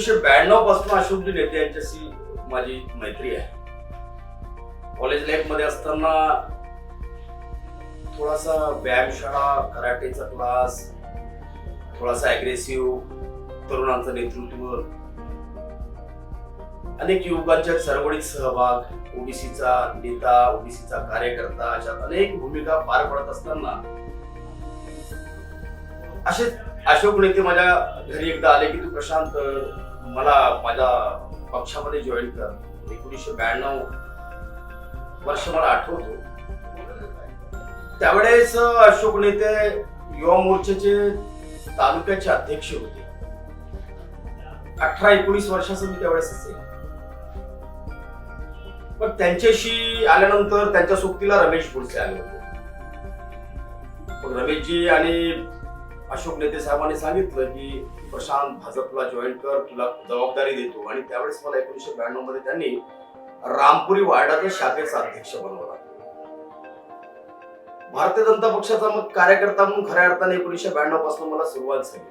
1992 पासून अशोकजी नेते यांच्याशी माझी मैत्री आहे. कॉलेज लाईफ मध्ये असताना थोडासा व्यायामशाळा, कराटेचा क्लास, थोडासा अग्रेसिव्ह तरुणांचं नेतृत्व, अनेक युवकांच्या चळवळीत सहभाग, ओबीसीचा नेता, ओबीसीचा कार्यकर्ता, अशा अनेक भूमिका पार पडत असताना असे अशोक नेते माझ्या घरी एकदा आले की तू प्रशांत मला माझ्या पक्षामध्ये जॉईन कर. 1992 वर्ष मला आठवतो. त्यावेळेस अशोक नेते युवा मोर्चाचे तालुक्याचे अध्यक्ष होते. 18-19 वर्षाचं मी त्यावेळेस असेल. पण त्यांच्याशी आल्यानंतर त्यांच्या सोबतीला रमेश बोरसे आले होते. रमेशजी आणि अशोक नेते साहेबांनी सांगितलं की प्रशांत भाजपला जॉईन कर, तुला जबाबदारी देतो. आणि त्यावेळेस मला 1992 मध्ये त्यांनी रामपुरी वार्डाच्या शाखेचा अध्यक्ष बनवला. भारतीय जनता पक्षाचा मग कार्यकर्ता म्हणून खऱ्या अर्थाने 1992 पासून मला सुरुवात झाली.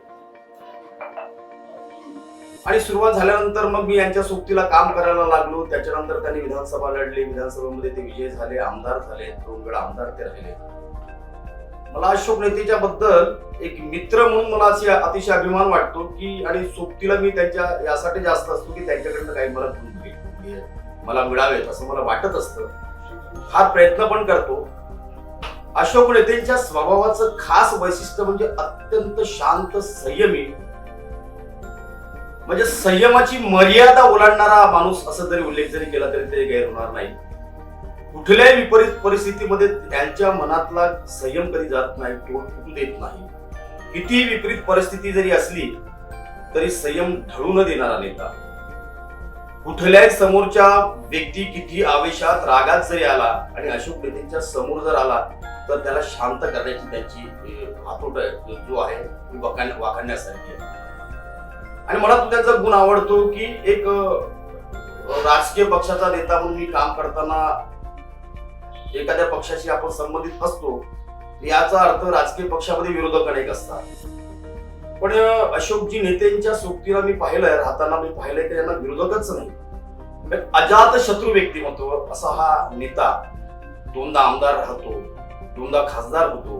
आणि सुरुवात झाल्यानंतर मग मी यांच्या सोबतीला काम करायला लागलो. त्याच्यानंतर त्यांनी विधानसभा लढली. विधानसभेमध्ये ते विजय झाले, आमदार झाले, 2 वेळा आमदार ते राहिले. मला अशोक नेतेच्या बद्दल एक मित्र म्हणून मला अतिशय अभिमान वाटतो की, आणि सोबतीला मी त्यांच्या यासाठी जास्त असतो की त्यांच्याकडनं काही मला मिळावेत असं मला वाटत असतं. हा प्रयत्न पण करतो. अशोक नेतेंच्या स्वभावाचं खास वैशिष्ट्य म्हणजे अत्यंत शांत, संयमी, म्हणजे संयमाची मर्यादा ओलांडणारा माणूस असं जरी उल्लेख जरी केला तरी ते गैर होणार नाही. कुठल्याही विपरीत परिस्थितीमध्ये त्यांच्या मनातला संयम कधी जात नाही, तो फुटू देत नाही. किती विपरीत परिस्थिती जरी असली तरी संयम ढळू न देणारा नेता. कुठल्याही समोरच्या व्यक्ती किती आवेशात, रागात जरी आला आणि अशोक नेतेंच्या समोर जर आला तर त्याला शांत करण्याची त्यांची हातोट जो आहे ती वाखाणण्यासारखी आहे. आणि मला तो त्यांचा गुण आवडतो की एक राजकीय पक्षाचा नेता म्हणून मी काम करताना एखाद्या पक्षाशी आपण संबंधित असतो, याचा अर्थ राजकीय पक्षामध्ये विरोधक अनेक असतात. पण अशोकजी नेत्यांच्या सोबतीला मी पाहिलंय, राहताना मी पाहिलंय की यांना विरोधकच नाही, अजात शत्रू व्यक्तिमत्व असा हा नेता. 2दा आमदार राहतो, 2दा खासदार होतो.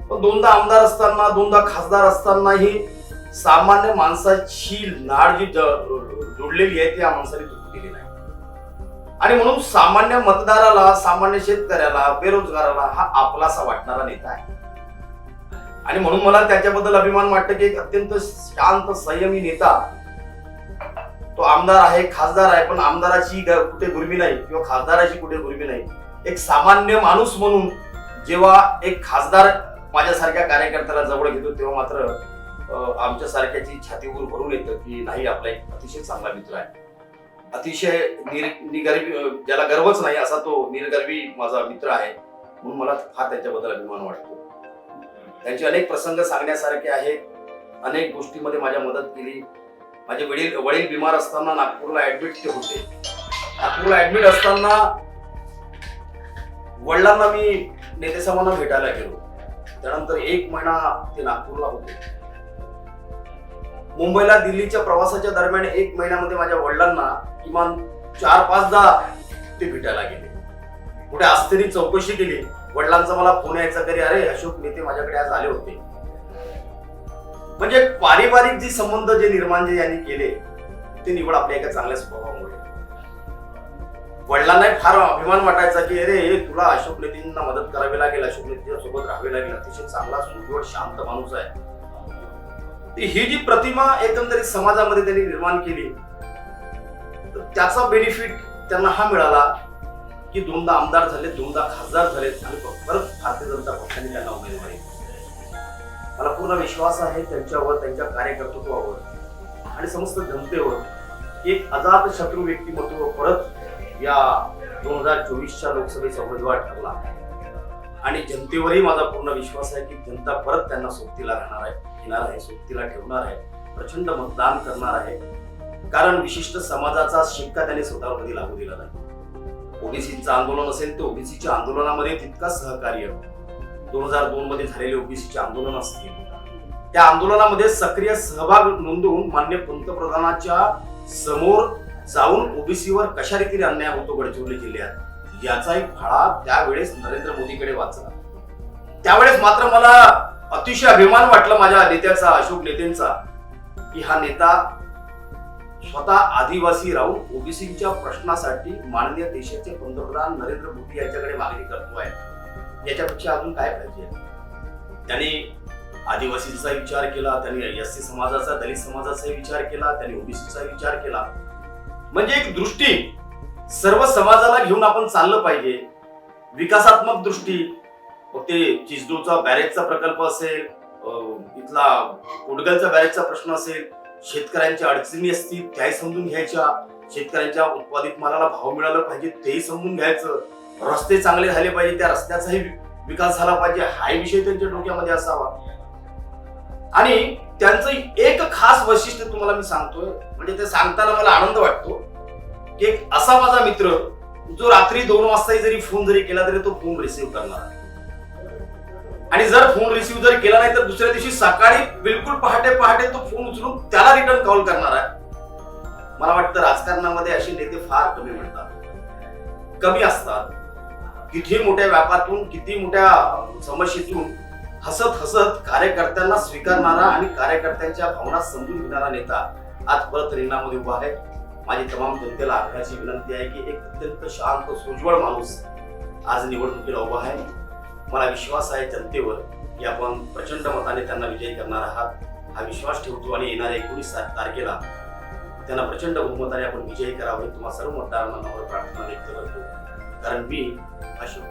पण 2दा आमदार असताना, 2दा खासदार असतानाही सामान्य माणसाची नाड जी जोडलेली आहे ती या माणसाने तुटलेली नाही. आणि म्हणून सामान्य मतदाराला, सामान्य शेतकऱ्याला, बेरोजगाराला हा आपलासा वाटणारा नेता आहे. आणि म्हणून मला त्याच्याबद्दल अभिमान वाटतं की एक अत्यंत शांत, संयमी नेता. तो आमदार आहे, खासदार आहे, पण आमदाराची कुठे गुरमी नाही किंवा खासदाराची कुठे गुरमी नाही. एक सामान्य माणूस म्हणून जेव्हा एक खासदार माझ्यासारख्या कार्यकर्त्याला जवळ घेतो तेव्हा मात्र आमच्या सारख्याची छातीवर भरून येतं की नाही, आपला एक अतिशय चांगला मित्र आहे. अतिशय निगर्वी, ज्याला गर्वच नाही असा तो निरगर्वी माझा मित्र आहे. म्हणून मला फार त्याच्याबद्दल अभिमान वाटतो. त्यांचे अनेक प्रसंग सांगण्यासारखे आहेत. अनेक गोष्टीमध्ये माझ्या मदत केली. माझे वडील बिमार असताना नागपूरला ऍडमिट ते होते. नागपूरला ऍडमिट असताना वडिलांना मी नेतेसाहेबांना भेटायला गेलो. त्यानंतर 1 महिना ते नागपूरला होते. मुंबईला दिल्लीच्या प्रवासाच्या दरम्यान 1 महिन्यामध्ये माझ्या वडिलांना किमान 4-5दा ते भेटायला गेले. कुठे असतेनी चौकशी केली. वडिलांचा मला फोन यायचा घरी, अरे अशोक नेते माझ्याकडे आज आले होते. म्हणजे पारिवारिक जे संबंध जे निर्माण जे यांनी केले ते निवड आपल्या एका चांगल्या स्वभावामुळे. वडिलांना फार अभिमान वाटायचा की अरे तुला अशोक नेतेंना मदत करावी लागेल, अशोक नेत्यांच्या सोबत राहावे लागेल. अतिशय चांगला, सुदृढ, शांत माणूस आहे. ही जी प्रतिमा एकंदरीत समाजामध्ये त्यांनी निर्माण केली, तर त्याचा बेनिफिट त्यांना हा मिळाला की 2दा आमदार झाले, 2दा खासदार झालेत आणि परत भारतीय जनता पक्षाने त्यांना उमेदवारी. मला पूर्ण विश्वास आहे त्यांच्यावर, त्यांच्या कार्यकर्तृत्वावर आणि समस्त जनतेवर. एक अजात शत्रू व्यक्तिमत्व परत या 2024च्या लोकसभेचा उमेदवार ठरला. आणि जनतेवरही माझा पूर्ण विश्वास आहे की जनता परत त्यांना सोबतीला राहणार आहे, घेणार आहे, सोबतीला ठेवणार आहे, प्रचंड मतदान करणार आहे. कारण विशिष्ट समाजाचा शिक्का त्यांनी स्वतःवर कधी लागू दिला नाही. ओबीसीचं आंदोलन असेल तर ओबीसीच्या आंदोलनामध्ये तितका सहकार्य, 2002 मध्ये झालेले ओबीसीचे आंदोलन असतील, त्या आंदोलनामध्ये सक्रिय सहभाग नोंदवून मान्य पंतप्रधानांच्या समोर जाऊन ओबीसीवर कशा रीतीने अन्याय होतो गडचिरोली जिल्ह्यात याचा एक फळा त्यावेळेस नरेंद्र मोदीकडे वाचला. त्यावेळेस मात्र मला अतिशय अभिमान वाटला माझ्या नेत्याचा, अशोक नेतेंचा, की हा नेता स्वतः आदिवासी राहून ओबीसीच्या प्रश्नासाठी माननीय देशाचे पंतप्रधान नरेंद्र मोदी यांच्याकडे मागणी करतोय. याच्यापेक्षा अजून काय पाहिजे. त्यांनी आदिवासींचा विचार केला, त्यांनी एससी समाजाचा, दलित समाजाचा विचार केला, त्यांनी ओबीसीचा विचार केला. म्हणजे एक दृष्टी सर्व समाजाला घेऊन आपण चाललं पाहिजे. विकासात्मक दृष्टी, ते चिचदूरचा बॅरेजचा प्रकल्प असेल, इथला कोडगलचा बॅरेजचा प्रश्न असेल, शेतकऱ्यांच्या अडचणी असतील त्याही समजून घ्यायच्या, शेतकऱ्यांच्या उत्पादित मालाला भाव मिळाला पाहिजे तेही समजून घ्यायचं, रस्ते चांगले झाले पाहिजे त्या रस्त्याचाही विकास झाला पाहिजे हाही विषय त्यांच्या डोक्यामध्ये असावा. आणि त्यांचं एक खास वैशिष्ट्य तुम्हाला मी सांगतोय, म्हणजे ते सांगताना मला आनंद वाटतो की एक असा माझा मित्र जो रात्री 2 वाजता जरी फोन केला तरी तो फोन रिसिव्ह करणार, आणि जर फोन रिसिव्ह जर केला नाही तर दुसऱ्या दिवशी सकाळी बिलकुल पहाटे तो फोन उचलून त्याला रिटर्न कॉल करणार आहे. मला वाटतं राजकारणामध्ये असे नेते फार कमी मिळतात, कमी असतात. किती मोठ्या व्यापातून, किती मोठ्या समस्येतून हसत कार्यकर्त्यांना स्वीकारणारा आणि कार्यकर्त्यांच्या भावना समजून घेणारा नेता आज परत रिंगणामध्ये उभा आहे. माझी तमाम जनतेला आग्रहाची विनंती आहे की एक अत्यंत शांत सोज्वळ माणूस आज निवडणुकीला उभा आहे. मला विश्वास आहे जनतेवर की आपण प्रचंड मताने त्यांना विजयी करणार आहात. हा विश्वास ठेवतो आणि येणाऱ्या 19 तारखेला त्यांना प्रचंड बहुमताने आपण विजयी करावे. तुम्हा सर्व मतदारांना प्रार्थना व्यक्त करतो. कारण मी अशोक